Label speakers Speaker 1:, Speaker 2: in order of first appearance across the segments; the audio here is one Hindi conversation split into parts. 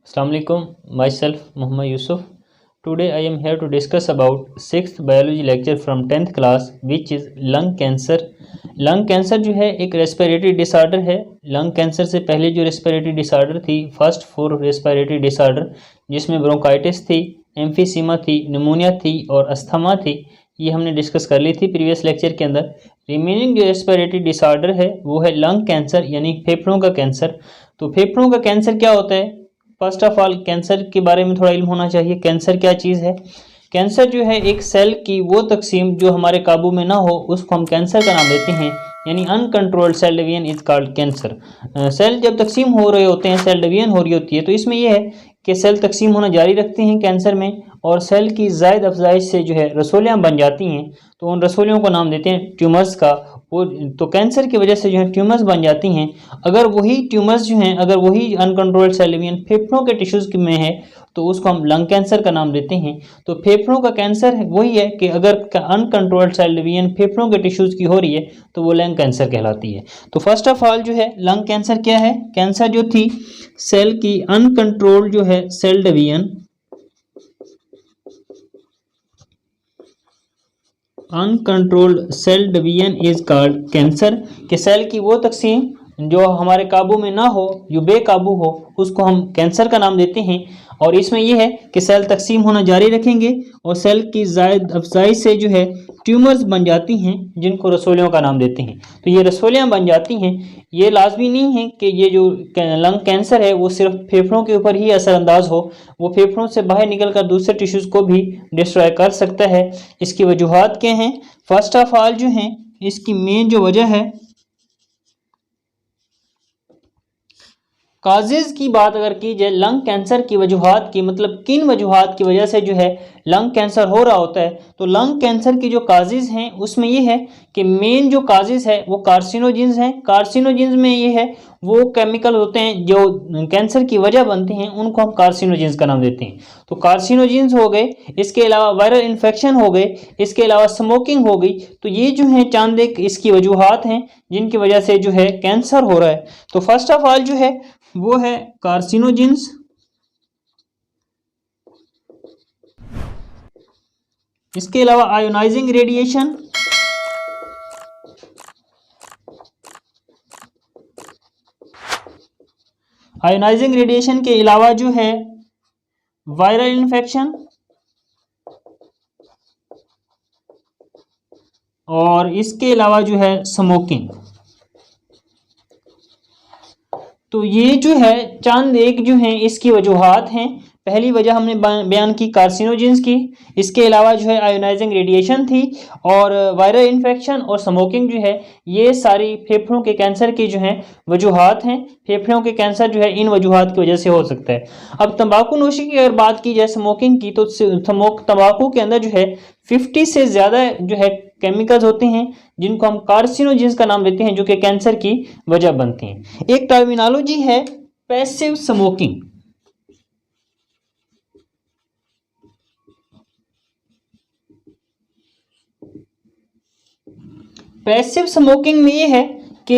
Speaker 1: Assalamu alaikum. Myself Muhammad Yusuf. Today I am here to discuss about 6th biology lecture from 10th class which is lung cancer. Lung cancer जो है एक रेस्पिरेटरी डिसऑर्डर है। लंग कैंसर से पहले जो रेस्पिरेटरी डिसऑर्डर थी फर्स्ट 4 रेस्पिरेटरी डिसऑर्डर जिसमें ब्रोंकाइटिस थी, एम्फीसीमा थी, निमोनिया थी और अस्थमा थी, ये हमने डिस्कस कर ली थी प्रीवियस लेक्चर के अंदर। रिमेनिंग जो रेस्पिरेटरी डिसऑर्डर है वो है लंग कैंसर यानी फेफड़ों का कैंसर। तो फेफड़ों का कैंसर क्या होता है? फर्स्ट ऑफ ऑल कैंसर के बारे में थोड़ा इल्म होना चाहिए। कैंसर क्या चीज़ है? कैंसर जो है एक सेल की वो तकसीम जो हमारे काबू में ना हो उसको हम कैंसर का नाम देते हैं, यानी uncontrolled cell division is called cancer. Cell जब तकसीम हो रहे होते हैं, सेल डिवीजन हो रही होती है, तो इसमें यह है कि सेल तकसीम होना जारी रखते हैं कैंसर में और सेल की ज़ायद अफजाइश से जो है रसोलियाँ बन जाती हैं, तो उन रसोलियों को नाम देते हैं ट्यूमर्स का। वो तो कैंसर की वजह से जो है ट्यूमर्स बन जाती हैं। अगर वही ट्यूमर्स जो हैं, अगर वही अनकंट्रोल्ड सेल डिवीजन फेफड़ों के टिश्यूज़ में है तो उसको हम लंग कैंसर का नाम देते हैं। तो फेफड़ों का कैंसर वही है कि अगर अनकंट्रोल्ड सेल डिवीजन फेफड़ों के टिश्यूज़ की हो रही है तो वो लंग कैंसर कहलाती है। तो फर्स्ट ऑफ ऑल जो है लंग कैंसर क्या है? कैंसर जो थी सेल की अनकंट्रोल्ड जो है cell division, uncontrolled cell division is called cancer. कि सेल की वो तकसीम जो हमारे काबू में ना हो, जो बेकाबू हो, उसको हम कैंसर का नाम देते हैं। और इसमें यह है कि सेल तकसीम होना जारी रखेंगे और सेल की ज़ायद अफजाई से जो है ट्यूमर्स बन जाती हैं जिनको रसोलियों का नाम देते हैं। तो ये रसोलियाँ बन जाती हैं। ये लाजमी नहीं है कि ये जो लंग कैंसर है वो सिर्फ फेफड़ों के ऊपर ही असरअंदाज हो, वो फेफड़ों से बाहर निकलकर दूसरे टिश्यूज़ को भी डिस्ट्रॉय कर सकता है। इसकी वजूहात क्या हैं? फर्स्ट ऑफ ऑल जो हैं इसकी मेन जो वजह है, काजेज़ की बात अगर की जाए लंग कैंसर की वजूहात की, मतलब किन वजूहात की वजह से जो है लंग कैंसर हो रहा होता है, तो लंग कैंसर की जो काजेज़ हैं उसमें ये है कि मेन जो काजेज़ है वो कार्सिनोजेंस हैं। कार्सिनोजेंस में ये है वो केमिकल होते हैं जो कैंसर की वजह बनते हैं, उनको हम कार्सिनोजेंस का नाम देते हैं। तो कार्सिनोजेंस हो गए, इसके अलावा वायरल इन्फेक्शन हो गए, इसके अलावा स्मोकिंग हो गई। तो ये जो है चांद एक इसकी वजूहात हैं जिनकी वजह से जो है कैंसर हो रहा है। तो फर्स्ट ऑफ ऑल जो है वो है कार्सिनोजेंस, इसके अलावा आयोनाइजिंग रेडिएशन, आयोनाइजिंग रेडिएशन के अलावा जो है वायरल इन्फेक्शन और इसके अलावा जो है स्मोकिंग। तो ये जो है चंद एक जो है इसकी वजूहात हैं। पहली वजह हमने बयान की कार्सिनोजेंस की, इसके अलावा जो है आयोनाइजिंग रेडिएशन थी और वायरल इन्फेक्शन और स्मोकिंग जो है ये सारी फेफड़ों के कैंसर की जो है वजूहात हैं। फेफड़ों के कैंसर जो है इन वजूहात की वजह से हो सकता है। अब तंबाकू नोशी की अगर बात की जाए स्मोकिंग की, तो तंबाकू के अंदर जो है 50 से ज़्यादा जो है केमिकल्स होते हैं जिनको हम कार्सिनोजेंस का नाम देते हैं, जो कि कैंसर की वजह बनती हैं। एक टर्मिनोलॉजी है पैसिव स्मोकिंग। पैसिव स्मोकिंग में ये है कि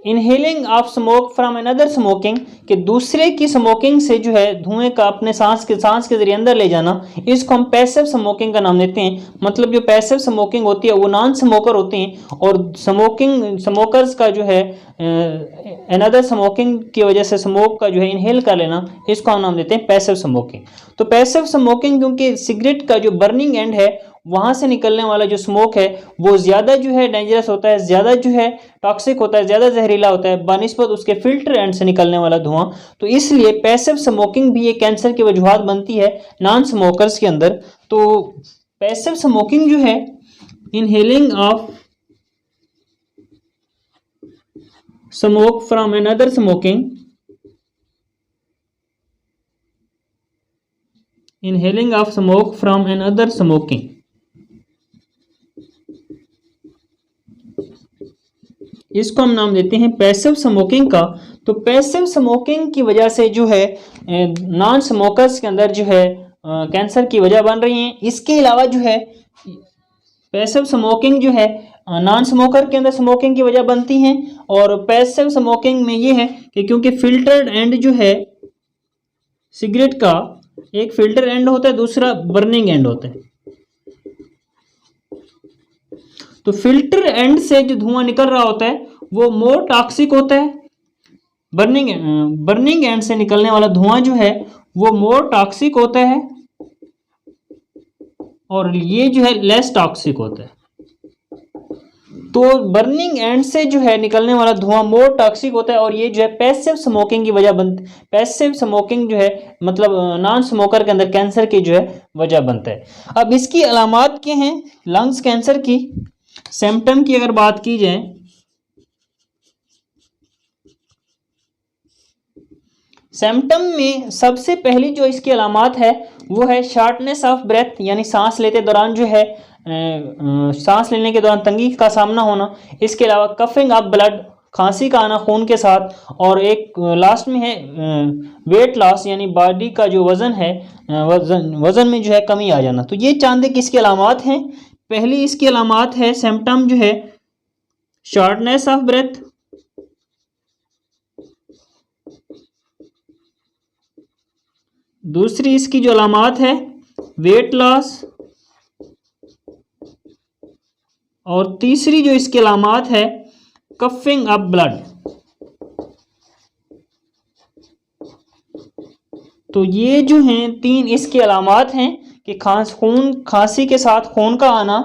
Speaker 1: inhaling of smoke from another smoking, कि दूसरे की स्मोकिंग से जो है धुएं का अपने सांस के जरिए अंदर ले जाना, इसको हम पैसिव स्मोकिंग का नाम देते हैं। मतलब जो पैसिव स्मोकिंग होती है वो नॉन स्मोकर होते हैं और स्मोकर्स का जो है अनदर स्मोकिंग की वजह से स्मोक का जो है इनहेल कर लेना, इसको हम नाम देते हैं पैसिव स्मोकिंग। तो पैसिव स्मोकिंग क्योंकि सिगरेट का जो बर्निंग एंड है वहाँ से निकलने वाला जो स्मोक है वो ज़्यादा जो है डेंजरस होता है, ज़्यादा जो है टॉक्सिक होता है, ज़्यादा जहरीला होता है बनिस्बत उसके फिल्टर एंड से निकलने वाला धुआं। तो इसलिए पैसिव स्मोकिंग भी एक कैंसर की वजूहात बनती है नॉन स्मोकर्स के अंदर। तो पैसिव स्मोकिंग जो है inhaling of smoke from another smoking, inhaling of smoke from another smoking, इसको हम नाम देते हैं पैसिव स्मोकिंग का। तो पैसिव स्मोकिंग की वजह से जो है नॉन स्मोकर्स के अंदर जो है कैंसर की वजह बन रही हैं। इसके अलावा जो है पैसिव स्मोकिंग जो है नॉन स्मोकर के अंदर स्मोकिंग की वजह बनती हैं और पैसिव स्मोकिंग में ये है कि क्योंकि फिल्टर्ड एंड जो है सिगरेट का एक फिल्टर एंड होता है, दूसरा बर्निंग एंड होता है। तो फिल्टर एंड से जो धुआं निकल रहा होता है वो मोर टॉक्सिक होता है। बर्निंग एंड से निकलने वाला धुआं जो है वो मोर टॉक्सिक होता है और ये जो है लेस टॉक्सिक होता है। तो बर्निंग एंड से जो है निकलने वाला धुआं मोर टॉक्सिक होता है और ये जो है पैसिव स्मोकिंग की वजह पैसिव स्मोकिंग जो है मतलब नॉन स्मोकर के अंदर कैंसर की जो है वजह बनता है। अब इसकी अलामात क्या हैं लंग्स कैंसर की? सिम्टम की अगर बात की जाए, सिम्टम में सबसे पहली जो इसकी अलामात है वो है शॉर्टनेस ऑफ ब्रेथ, यानी सांस लेते दौरान जो है सांस लेने के दौरान तंगी का सामना होना। इसके अलावा कफिंग ऑफ ब्लड, खांसी का आना खून के साथ, और एक लास्ट में है वेट लॉस, यानी बॉडी का जो वजन है वजन में जो है कमी आ जाना। तो ये चांदे किसकी अलामात हैं? पहली इसकी अलामात है सिम्टम जो है शॉर्टनेस ऑफ ब्रेथ, दूसरी इसकी जो अलामात है वेट लॉस, और तीसरी जो इसकी अलामात है कफिंग ऑफ ब्लड। तो ये जो हैं तीन इसकी अलामात हैं कि खांसी के साथ खून का आना,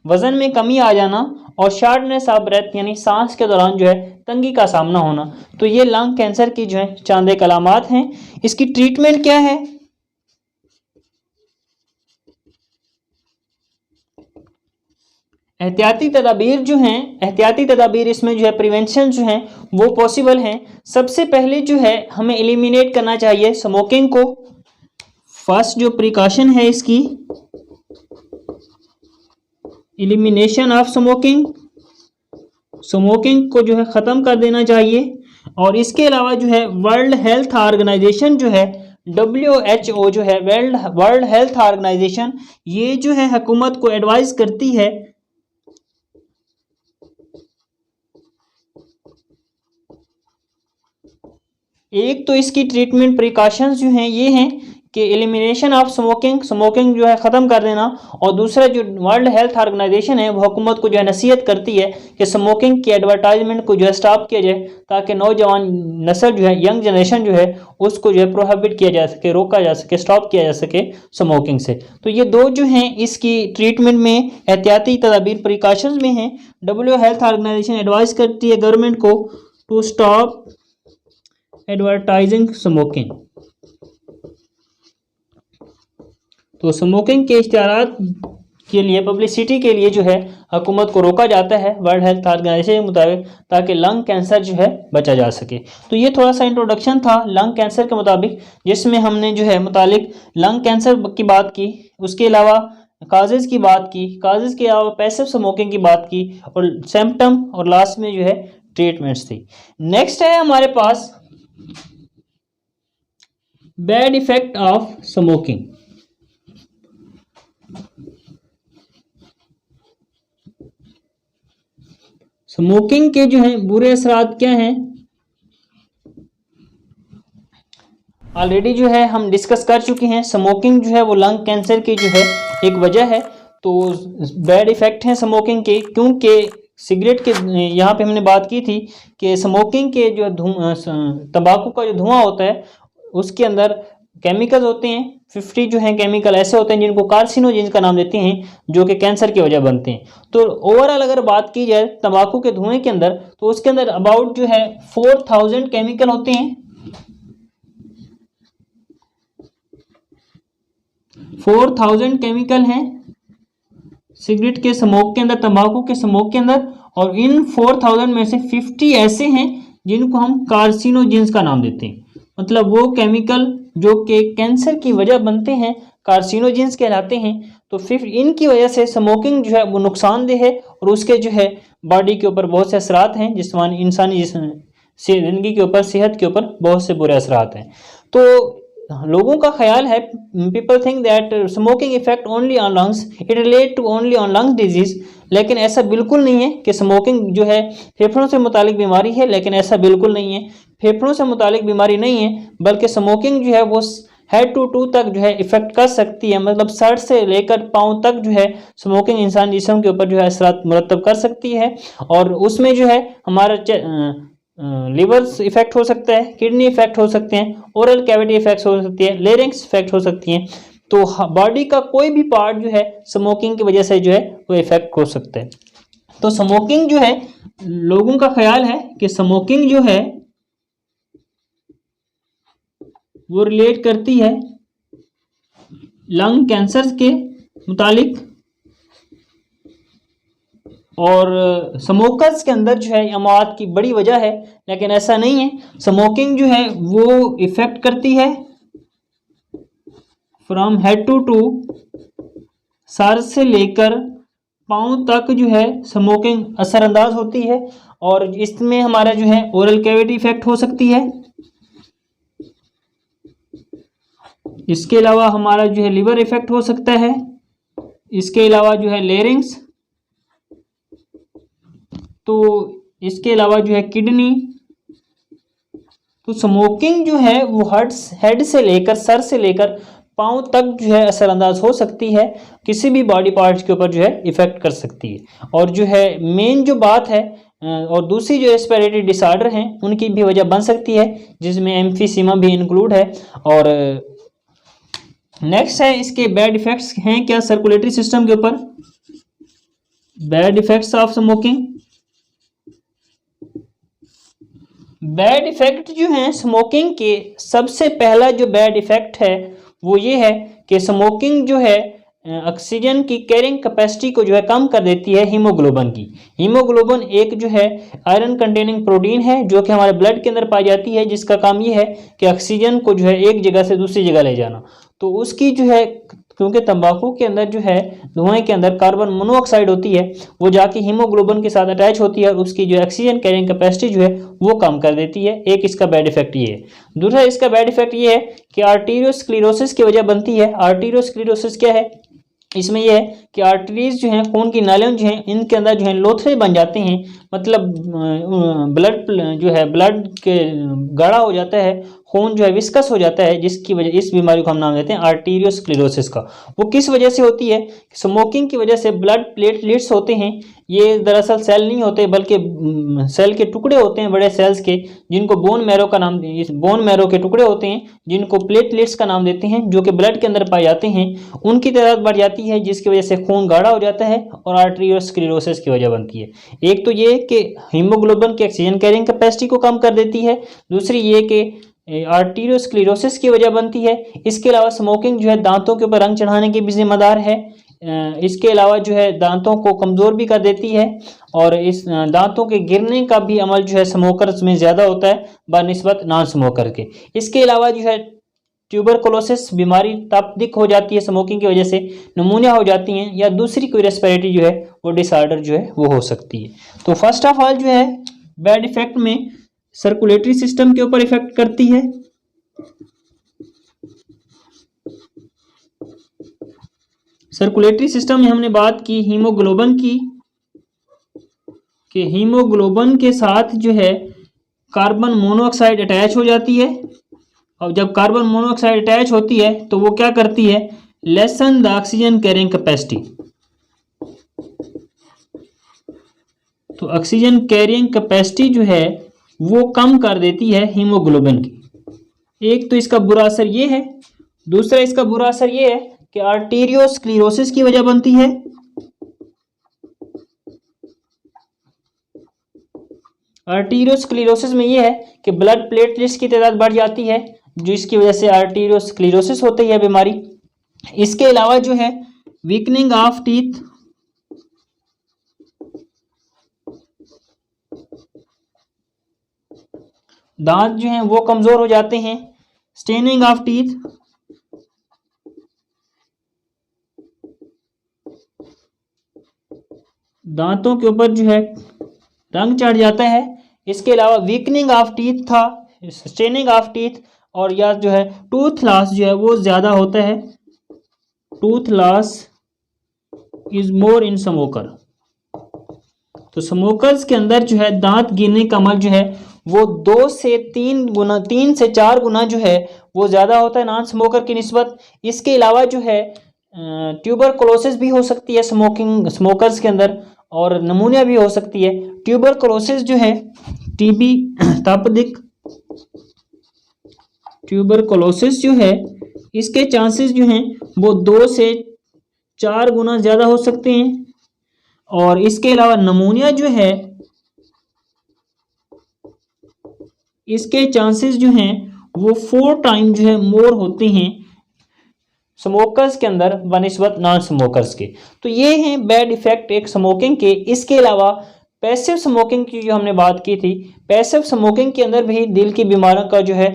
Speaker 1: वजन में कमी आ जाना और शॉर्टनेस ऑफ ब्रेथ यानी सांस के दौरान जो है तंगी का सामना होना। तो ये लंग कैंसर की जो है चांदे अलामात हैं। इसकी ट्रीटमेंट क्या है? एहतियाती तदाबीर जो हैं, एहतियाती तदाबीर इसमें जो है प्रिवेंशन जो है वो पॉसिबल हैं। सबसे पहले जो है हमें एलिमिनेट करना चाहिए स्मोकिंग को। फर्स्ट जो प्रिकॉशन है इसकी एलिमिनेशन ऑफ स्मोकिंग, स्मोकिंग को जो है ख़त्म कर देना चाहिए। और इसके अलावा जो है वर्ल्ड हेल्थ ऑर्गेनाइजेशन जो है WHO जो है वर्ल्ड हेल्थ ऑर्गेनाइजेशन, ये जो है हुकूमत को एडवाइस करती है एक तो इसकी ट्रीटमेंट प्रिकॉशंस जो हैं ये हैं कि एलिमिनेशन ऑफ स्मोकिंग जो है ख़त्म कर देना, और दूसरा जो वर्ल्ड हेल्थ ऑर्गेनाइजेशन है वो हुकूमत को जो है नसीहत करती है कि स्मोकिंग की एडवर्टाइजमेंट को जो है स्टॉप किया जाए ताकि नौजवान नस्ल जो है यंग जनरेशन जो है उसको जो है प्रोहिबिट किया जा सके, रोका जा सके, स्टॉप किया जा सके स्मोकिंग से। तो ये दो जो हैं इसकी ट्रीटमेंट में एहतियाती तदाबीर प्रिकॉशंस में हैं। WHO हेल्थ ऑर्गेनाइजेशन एडवाइस करती है गवर्नमेंट को टू स्टॉप एडवर्टाइजिंग स्मोकिंग। तो स्मोकिंग के इश्तिहारात के लिए, पब्लिसिटी के लिए जो है हुकूमत को रोका जाता है वर्ल्ड हेल्थ ऑर्गेनाइजेशन के मुताबिक, ताकि लंग कैंसर जो है बचा जा सके। तो ये थोड़ा सा इंट्रोडक्शन था लंग कैंसर के मुताबिक, जिसमें हमने जो है मुतालिक लंग कैंसर की बात की, उसके अलावा काजेज़ की बात की, काजेज़ के अलावा पैसिव स्मोकिंग की बात की, और सिम्टम, और लास्ट में जो है ट्रीटमेंट्स थी। नेक्स्ट है हमारे पास bad effect of smoking. Smoking के जो है बुरे असरात क्या हैं? ऑलरेडी जो है हम डिस्कस कर चुके हैं। स्मोकिंग जो है वो लंग कैंसर की जो है एक वजह है। तो बैड इफेक्ट हैं स्मोकिंग के, क्योंकि सिगरेट के यहाँ पे हमने बात की थी कि स्मोकिंग के जो तंबाकू का जो धुआं होता है उसके अंदर केमिकल्स होते हैं, 50 जो हैं केमिकल ऐसे होते हैं जिनको कार्सिनोजेंस का नाम देते हैं, जो कि कैंसर की वजह बनते हैं। तो ओवरऑल अगर बात की जाए तंबाकू के धुएं के अंदर, तो उसके अंदर अबाउट जो है 4000 केमिकल होते हैं। 4000 केमिकल हैं सिगरेट के स्मोक के अंदर, तंबाकू के स्मोक के अंदर, और इन 4000 में से 50 ऐसे हैं जिनको हम कार्सिनोजेंस का नाम देते हैं। मतलब वो केमिकल जो कि कैंसर की वजह बनते हैं कार्सिनोजेंस कहलाते हैं। तो फिर इनकी वजह से स्मोकिंग जो है वो नुकसानदेह है, और उसके जो है बॉडी के ऊपर बहुत से असरात हैं, जिस्मानी इंसानी ज़िंदगी के ऊपर, सेहत के ऊपर बहुत से बुरे असरात हैं। तो लोगों का ख्याल है, people think that smoking effect only on lungs, it relate to only on lung disease, लेकिन ऐसा बिल्कुल नहीं है कि स्मोकिंग जो है फेफड़ों से मुतालिक बीमारी है, लेकिन ऐसा बिल्कुल नहीं है। फेफड़ों से मुतालिक बीमारी नहीं है, बल्कि स्मोकिंग जो है वो हेड टू टू तक जो है इफेक्ट कर सकती है, मतलब सर से लेकर पाँव तक जो है स्मोकिंग इंसान जिस्म के ऊपर जो है असरात मुरतब कर सकती है। और उसमें जो है हमारा लिवर इफेक्ट हो सकता है, किडनी इफेक्ट हो सकते हैं, ओरल कैविटी इफेक्ट हो सकती है, लेरिंग्स इफेक्ट हो सकती हैं। तो बॉडी का कोई भी पार्ट जो है स्मोकिंग की वजह से जो है वो इफेक्ट हो सकता है। तो स्मोकिंग जो है, लोगों का ख्याल है कि स्मोकिंग जो है वो रिलेट करती है लंग कैंसर के मुतालिक, और स्मोकर्स के अंदर जो है अमवात की बड़ी वजह है, लेकिन ऐसा नहीं है। स्मोकिंग जो है वो इफेक्ट करती है फ्रॉम हेड टू टू, सर से लेकर पाँव तक जो है स्मोकिंग असरअंदाज होती है। और इसमें हमारा जो है ओरल कैविटी इफेक्ट हो सकती है। इसके अलावा हमारा जो है लिवर इफेक्ट हो सकता है। इसके अलावा जो है लेरिंग्स, तो इसके अलावा जो है किडनी। तो स्मोकिंग जो है वो हेड से लेकर सर से लेकर पाँव तक जो है असरअंदाज हो सकती है, किसी भी बॉडी पार्ट्स के ऊपर जो है इफेक्ट कर सकती है। और जो है मेन जो बात है, और दूसरी जो रेस्पिरेटरी डिसऑर्डर हैं उनकी भी वजह बन सकती है, जिसमें एम्फीसीमा भी इंक्लूड है। और नेक्स्ट है इसके बैड इफेक्ट्स हैं क्या सर्कुलेटरी सिस्टम के ऊपर। Bad effects of smoking, bad effect जो हैं स्मोकिंग के, सबसे पहला जो बैड इफेक्ट है वो ये है कि स्मोकिंग जो है ऑक्सीजन की कैरिंग कैपेसिटी को जो है कम कर देती है हीमोग्लोबिन की। हीमोग्लोबिन एक जो है आयरन कंटेनिंग प्रोटीन है जो कि हमारे ब्लड के अंदर पाई जाती है, जिसका काम ये है कि ऑक्सीजन को जो है एक जगह से दूसरी जगह ले जाना। तो उसकी जो है, क्योंकि तंबाकू के अंदर जो है धुएं के अंदर कार्बन मोनोऑक्साइड होती है, वो जाके हीमोग्लोबिन के साथ अटैच होती है और उसकी जो ऑक्सीजन कैरिंग कैपेसिटी जो है वो कम कर देती है। एक इसका बैड इफेक्ट ये है। दूसरा इसका बैड इफेक्ट ये है कि आर्टीरियोस्क्लेरोसिस की वजह बनती है। आर्टीरियोस्क्लेरोसिस क्या है, इसमें यह है कि आर्टरीज जो हैं, खून की नालियां जो हैं, इनके अंदर जो है लोथड़े बन जाते हैं, मतलब ब्लड जो है ब्लड के गाढ़ा हो जाता है, खून जो है विस्कस हो जाता है, जिसकी वजह, इस बीमारी को हम नाम देते हैं आर्टीरियोस्क्लेरोसिस का। वो किस वजह से होती है, स्मोकिंग की वजह से ब्लड प्लेटलेट्स होते हैं, ये दरअसल सेल नहीं होते बल्कि सेल के टुकड़े होते हैं बड़े सेल्स के, जिनको बोन मैरो का नाम, बोन मैरो के टुकड़े होते हैं जिनको प्लेटलेट्स का नाम देते हैं, जो कि ब्लड के अंदर पाए जाते हैं। उनकी तादाद बढ़ जाती है जिसकी वजह से खून गाढ़ा हो जाता है और आर्टीरियोस्क्लेरोसिस की वजह बनती है। एक तो ये कि हीमोग्लोबिन की ऑक्सीजन कैरिंग कैपेसिटी को कम कर देती है, दूसरी ये कि आर्टीरियोस्क्लेरोसिस की वजह बनती है। इसके अलावा स्मोकिंग जो है दांतों के ऊपर रंग चढ़ाने की भी जिम्मेदार है। इसके अलावा जो है दांतों को कमज़ोर भी कर देती है, और इस दांतों के गिरने का भी अमल जो है स्मोकर्स में ज़्यादा होता है बनिस्बत नॉन स्मोकर के। इसके अलावा जो है ट्यूबरकुलोसिस बीमारी ताप्दिक हो जाती है स्मोकिंग की वजह से, नमूनिया हो जाती हैं, या दूसरी कोई रेस्पिरेटरी जो है वो डिसऑर्डर जो है वो हो सकती है। तो फर्स्ट ऑफ ऑल जो है बैड इफेक्ट में सर्कुलेटरी सिस्टम के ऊपर इफेक्ट करती है। सर्कुलेटरी सिस्टम में हमने बात की हीमोग्लोबिन की, कि हीमोग्लोबिन के साथ जो है कार्बन मोनोऑक्साइड अटैच हो जाती है, और जब कार्बन मोनोऑक्साइड अटैच होती है तो वो क्या करती है, lesson the oxygen carrying capacity. तो ऑक्सीजन कैरिंग कैपेसिटी जो है वो कम कर देती है हीमोग्लोबिन की। एक तो इसका बुरा असर ये है। दूसरा इसका बुरा असर ये है कि आर्टीरियोस्क्लेरोसिस की वजह बनती है। आर्टीरियोस्क्लेरोसिस में ये है कि ब्लड प्लेटलेट्स की तादाद बढ़ जाती है, जिसकी वजह से आर्टीरियोस्क्लेरोसिस होती है बीमारी। इसके अलावा जो है वीकनिंग ऑफ टीथ, दांत जो हैं वो कमजोर हो जाते हैं। स्टेनिंग ऑफ टीथ, दांतों के ऊपर जो है रंग चढ़ जाता है। इसके अलावा वीकनिंग ऑफ टीथ था, स्टेनिंग ऑफ टीथ, और या जो है टूथ लॉस जो है वो ज़्यादा होता है। Tooth loss is more in smoker. तो स्मोकर्स के अंदर जो है दांत गिरने का अमल जो है वो 2 से 3 गुना, 3 से 4 गुना जो है वो ज़्यादा होता है नॉन स्मोकर की निस्बत। इसके अलावा जो है ट्यूबरकुलोसिस भी हो सकती है स्मोकर्स के अंदर, और नमूनिया भी हो सकती है। ट्यूबरकुलोसिस जो है टीबी, तपेदिक ट्यूबरकुलोसिस जो है इसके चांसेस जो हैं वो 2 से 4 गुना ज़्यादा हो सकते हैं। और इसके अलावा नमूनिया जो है इसके चांसेस जो हैं वो 4 टाइम जो है मोर होते हैं स्मोकर्स के अंदर बनिस्बत नॉन स्मोकर्स के। तो ये हैं बैड इफेक्ट एक स्मोकिंग के। इसके अलावा पैसिव स्मोकिंग की जो हमने बात की थी, पैसिव स्मोकिंग के अंदर भी दिल की बीमारियों का जो है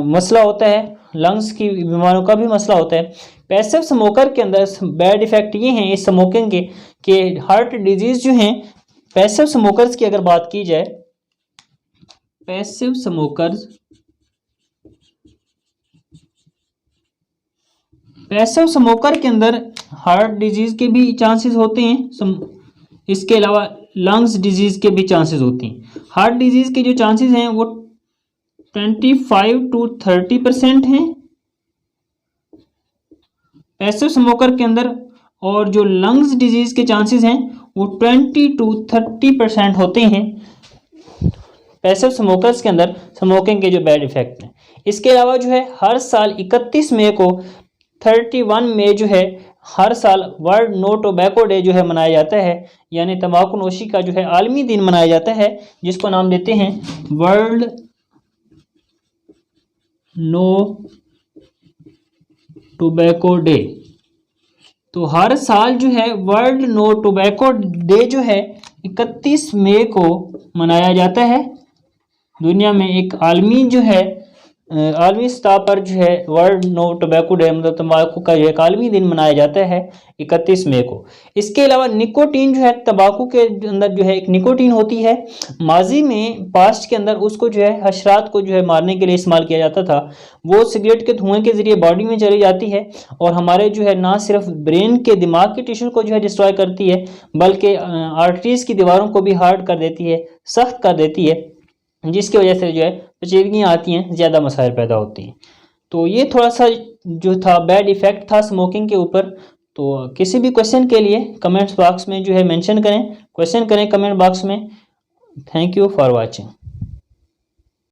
Speaker 1: मसला होता है, लंग्स की बीमारियों का भी मसला होता है। पैसिव स्मोकर के अंदर बैड इफेक्ट ये हैं इस स्मोकिंग के हार्ट डिजीज जो हैं पैसिव स्मोकर्स की अगर बात की जाए, पैसिव स्मोकर के अंदर हार्ट डिजीज के भी चांसेस होते हैं। इसके अलावा लंग्स डिजीज के भी चांसेस होते हैं। हार्ट डिजीज के जो चांसेस हैं वो 25 to 30% हैं पैसिव स्मोकर के अंदर, और जो लंग्स डिजीज के चांसेस हैं वो 20 to 30% होते हैं पैसिव स्मोकर्स के अंदर स्मोकिंग के जो बैड इफेक्ट हैं। इसके अलावा जो है हर साल 31 मई को 31 मई जो है हर साल वर्ल्ड नो टोबैको डे जो है मनाया जाता है, यानी तंबाकू नोशी का जो है आलमी दिन मनाया जाता है, जिसको नाम देते हैं वर्ल्ड नो टोबैको डे। तो हर साल जो है वर्ल्ड नो टोबैको डे जो है 31 मई को मनाया जाता है। दुनिया में एक आलमी जो है आलमी सतह पर जो है वर्ल्ड नो टोबैको डे मतलब तंबाकू का जो एक आलमी दिन मनाया जाता है 31 मई को। इसके अलावा निकोटीन जो है तंबाकू के अंदर जो है एक निकोटीन होती है, माजी में पास्ट के अंदर उसको जो है हशरात को जो है मारने के लिए इस्तेमाल किया जाता था। वो सिगरेट के धुएं के जरिए बॉडी में चली जाती है और हमारे जो है ना सिर्फ ब्रेन के दिमाग के टिश्यू को जो है डिस्ट्रॉय करती है, बल्कि आर्टरीज की दीवारों को भी हार्ड कर देती है, सख्त कर देती है, जिसकी वजह से जो है पेचीदगियाँ आती हैं, ज़्यादा मसाइल पैदा होती हैं। तो ये थोड़ा सा जो था बैड इफ़ेक्ट था स्मोकिंग के ऊपर। तो किसी भी क्वेश्चन के लिए कमेंट्स बॉक्स में जो है मेंशन करें, क्वेश्चन करें कमेंट बॉक्स में। Thank you for watching.